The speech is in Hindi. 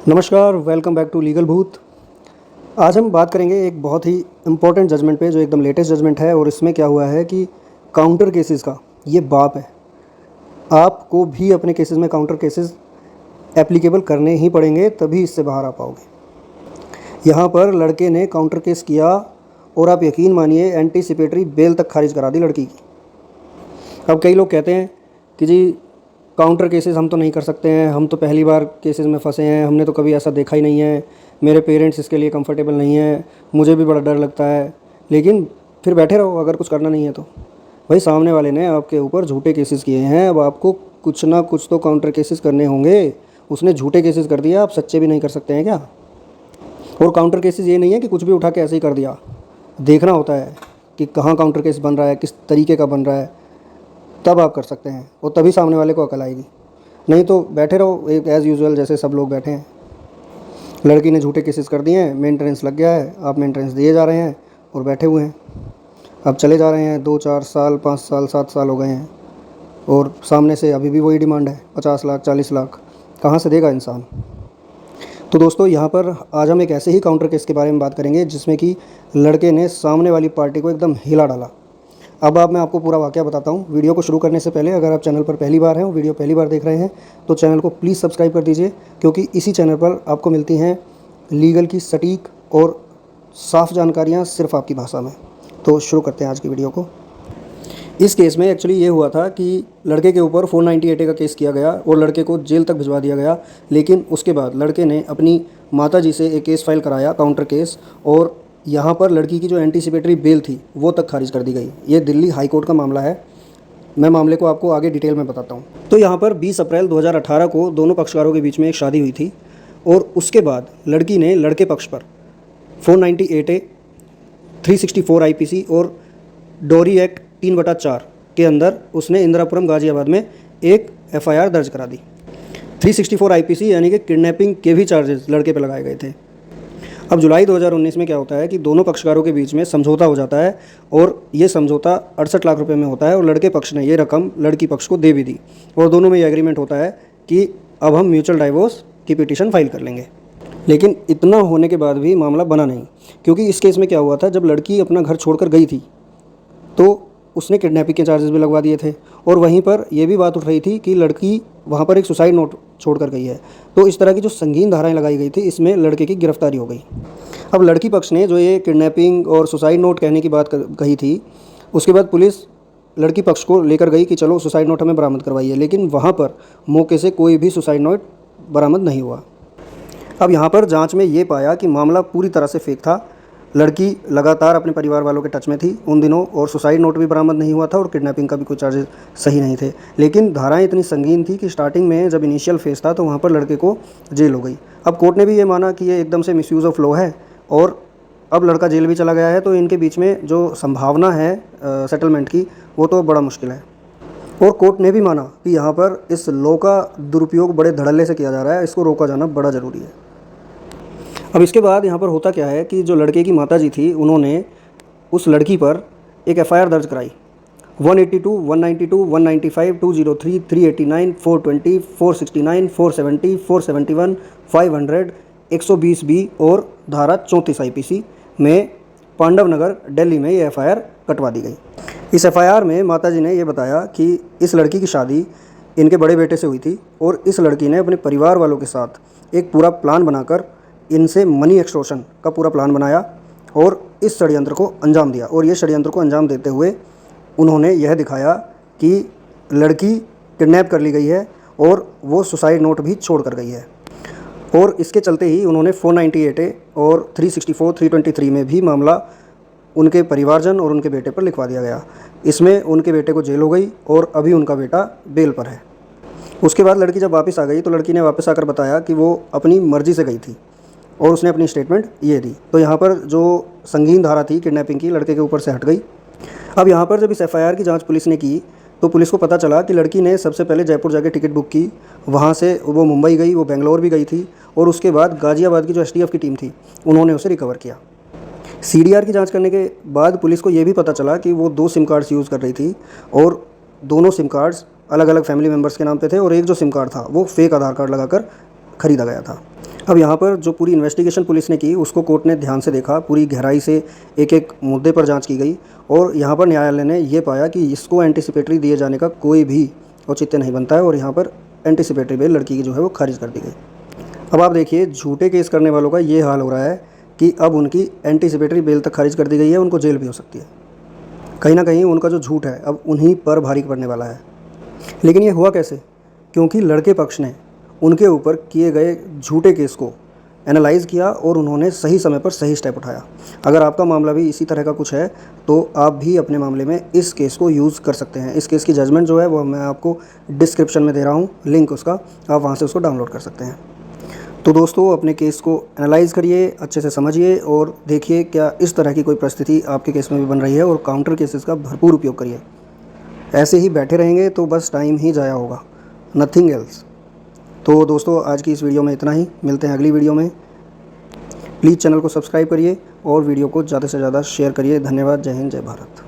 नमस्कार, वेलकम बैक टू लीगल भूत। आज हम बात करेंगे एक बहुत ही इम्पोर्टेंट जजमेंट पे जो एकदम लेटेस्ट जजमेंट है। और इसमें क्या हुआ है कि काउंटर केसेस का ये बाप है। आपको भी अपने केसेस में काउंटर केसेस एप्लीकेबल करने ही पड़ेंगे, तभी इससे बाहर आ पाओगे। यहाँ पर लड़के ने काउंटर केस किया और आप यकीन मानिए एंटीसिपेटरी बेल तक खारिज करा दी लड़की की। अब कई लोग कहते हैं कि जी काउंटर केसेस हम तो नहीं कर सकते हैं, हम तो पहली बार केसेस में फंसे हैं, हमने तो कभी ऐसा देखा ही नहीं है, मेरे पेरेंट्स इसके लिए कंफर्टेबल नहीं है, मुझे भी बड़ा डर लगता है। लेकिन फिर बैठे रहो अगर कुछ करना नहीं है तो। भाई सामने वाले ने आपके ऊपर झूठे केसेस किए हैं, अब आपको कुछ ना कुछ तो काउंटर केसेस करने होंगे। उसने झूठे केसेस कर दिया, आप सच्चे भी नहीं कर सकते हैं क्या? और काउंटर केसेस ये नहीं है कि कुछ भी उठा के ऐसे ही कर दिया, देखना होता है कि कहाँ काउंटर केस बन रहा है, किस तरीके का बन रहा है, तब आप कर सकते हैं और तभी सामने वाले को अकल आएगी। नहीं तो बैठे रहो एक एज़ यूजुअल जैसे सब लोग बैठे हैं। लड़की ने झूठे केसेस कर दिए हैं, मेंटेनेंस लग गया है, आप मेंटेनेंस दिए जा रहे हैं और बैठे हुए हैं। अब चले जा रहे हैं 2-4 साल, 5 साल, 7 साल हो गए हैं और सामने से अभी भी वही डिमांड है 50 लाख 40 लाख। कहाँ से देगा इंसान? तो दोस्तों यहाँ पर आज हम एक ऐसे ही काउंटर केस के बारे में बात करेंगे जिसमें कि लड़के ने सामने वाली पार्टी को एकदम हिला डाला। अब मैं आपको पूरा वाक़या बताता हूँ। वीडियो को शुरू करने से पहले अगर आप चैनल पर पहली बार हैं और वीडियो पहली बार देख रहे हैं तो चैनल को प्लीज़ सब्सक्राइब कर दीजिए, क्योंकि इसी चैनल पर आपको मिलती हैं लीगल की सटीक और साफ़ जानकारियाँ सिर्फ आपकी भाषा में। तो शुरू करते हैं आज की वीडियो को। इस केस में एक्चुअली ये हुआ था कि लड़के के ऊपर 498A का केस किया गया और लड़के को जेल तक भिजवा दिया गया। लेकिन उसके बाद लड़के ने अपनी माताजी से एक केस फाइल कराया, काउंटर केस, और यहाँ पर लड़की की जो एंटीसिपेटरी बेल थी वो तक खारिज कर दी गई। ये दिल्ली हाई कोर्ट का मामला है। मैं मामले को आपको आगे डिटेल में बताता हूँ। तो यहाँ पर 20 अप्रैल 2018 को दोनों पक्षकारों के बीच में एक शादी हुई थी और उसके बाद लड़की ने लड़के पक्ष पर 498A, 364 IPC और डोरी एक्ट 3/4 के अंदर उसने इंदिरापुरम गाज़ियाबाद में एक FIR दर्ज करा दी। 364 IPC यानी कि किडनैपिंग के भी चार्जेस लड़के पे लगाए गए थे। अब जुलाई 2019 में क्या होता है कि दोनों पक्षकारों के बीच में समझौता हो जाता है और ये समझौता 68 लाख रुपए में होता है और लड़के पक्ष ने ये रकम लड़की पक्ष को दे भी दी और दोनों में ये एग्रीमेंट होता है कि अब हम म्यूचुअल डाइवोर्स की पिटीशन फाइल कर लेंगे। लेकिन इतना होने के बाद भी मामला बना नहीं, क्योंकि इस केस में क्या हुआ था, जब लड़की अपना घर छोड़कर गई थी तो उसने किडनैपिंग के चार्जेस भी लगवा दिए थे और वहीं पर यह भी बात उठ रही थी कि लड़की वहाँ पर एक सुसाइड नोट छोड़ कर गई है। तो इस तरह की जो संगीन धाराएं लगाई गई थी, इसमें लड़के की गिरफ्तारी हो गई। अब लड़की पक्ष ने जो ये किडनैपिंग और सुसाइड नोट कहने की बात कही थी, उसके बाद पुलिस लड़की पक्ष को लेकर गई कि चलो सुसाइड नोट हमें बरामद करवाइए, लेकिन वहाँ पर मौके से कोई भी सुसाइड नोट बरामद नहीं हुआ। अब यहाँ पर जाँच में ये पाया कि मामला पूरी तरह से फेक था। लड़की लगातार अपने परिवार वालों के टच में थी उन दिनों और सुसाइड नोट भी बरामद नहीं हुआ था और किडनैपिंग का भी कोई चार्जेस सही नहीं थे। लेकिन धाराएं इतनी संगीन थी कि स्टार्टिंग में जब इनिशियल फेस था तो वहाँ पर लड़के को जेल हो गई। अब कोर्ट ने भी ये माना कि ये एकदम से मिसयूज़ ऑफ लॉ है और अब लड़का जेल भी चला गया है, तो इनके बीच में जो संभावना है सेटलमेंट की वो तो बड़ा मुश्किल है। और कोर्ट ने भी माना कि यहाँ पर इस लॉ का दुरुपयोग बड़े धड़ल्ले से किया जा रहा है, इसको रोका जाना बड़ा ज़रूरी है। अब इसके बाद यहाँ पर होता क्या है कि जो लड़के की माताजी थी उन्होंने उस लड़की पर एक FIR दर्ज कराई। 182, 192, 195, 203, 389, 420, 469, 470, 471, 500, 120B और धारा 34 IPC में पांडव नगर दिल्ली में ये FIR कटवा दी गई। इस FIR में माताजी ने ये बताया कि इस लड़की की शादी इनके बड़े बेटे से हुई थी और इस लड़की ने अपने परिवार वालों के साथ एक पूरा प्लान बनाकर इनसे मनी एक्सटॉर्शन का पूरा प्लान बनाया और इस षड्यंत्र को अंजाम दिया। और ये षड्यंत्र को अंजाम देते हुए उन्होंने यह दिखाया कि लड़की किडनैप कर ली गई है और वो सुसाइड नोट भी छोड़ कर गई है। और इसके चलते ही उन्होंने 498A और 364, 323 में भी मामला उनके परिवारजन और उनके बेटे पर लिखवा दिया गया। इसमें उनके बेटे को जेल हो गई और अभी उनका बेटा बेल पर है। उसके बाद लड़की जब वापस आ गई तो लड़की ने वापस आकर बताया कि वो अपनी मर्ज़ी से गई थी और उसने अपनी स्टेटमेंट ये दी। तो यहाँ पर जो संगीन धारा थी किडनैपिंग की, लड़के के ऊपर से हट गई। अब यहाँ पर जब इस FIR की जांच पुलिस ने की तो पुलिस को पता चला कि लड़की ने सबसे पहले जयपुर जाके टिकट बुक की, वहाँ से वो मुंबई गई, वो बेंगलोर भी गई थी और उसके बाद गाज़ियाबाद की जो STF की टीम थी उन्होंने उसे रिकवर किया। CDR की जाँच करने के बाद पुलिस को ये भी पता चला कि वो 2 सिम कार्ड्स यूज़ कर रही थी और दोनों सिम कार्ड्स अलग अलग फैमिली मेम्बर्स के नाम पे थे और एक जो सिम कार्ड था वो फेक आधार कार्ड लगाकर ख़रीदा गया था। अब यहाँ पर जो पूरी इन्वेस्टिगेशन पुलिस ने की उसको कोर्ट ने ध्यान से देखा, पूरी गहराई से एक एक मुद्दे पर जांच की गई और यहाँ पर न्यायालय ने ये पाया कि इसको एंटीसिपेटरी दिए जाने का कोई भी औचित्य नहीं बनता है और यहाँ पर एंटीसिपेटरी बेल लड़की की जो है वो खारिज कर दी गई। अब आप देखिए झूठे केस करने वालों का ये हाल हो रहा है कि अब उनकी एंटीसिपेटरी बेल तक खारिज कर दी गई है, उनको जेल भी हो सकती है। कहीं ना कहीं उनका जो झूठ है अब उन्हीं पर भारी पड़ने वाला है। लेकिन ये हुआ कैसे? क्योंकि लड़के पक्ष ने उनके ऊपर किए गए झूठे केस को एनालाइज़ किया और उन्होंने सही समय पर सही स्टेप उठाया। अगर आपका मामला भी इसी तरह का कुछ है तो आप भी अपने मामले में इस केस को यूज़ कर सकते हैं। इस केस की जजमेंट जो है वो मैं आपको डिस्क्रिप्शन में दे रहा हूँ, लिंक उसका, आप वहाँ से उसको डाउनलोड कर सकते हैं। तो दोस्तों अपने केस को एनालाइज़ करिए, अच्छे से समझिए और देखिए क्या इस तरह की कोई परिस्थिति आपके केस में भी बन रही है और काउंटर केसेस का भरपूर उपयोग करिए। ऐसे ही बैठे रहेंगे तो बस टाइम ही ज़ाया होगा, नथिंग एल्स। तो दोस्तों आज की इस वीडियो में इतना ही, मिलते हैं अगली वीडियो में। प्लीज़ चैनल को सब्सक्राइब करिए और वीडियो को ज़्यादा से ज़्यादा शेयर करिए। धन्यवाद। जय हिंद, जय भारत।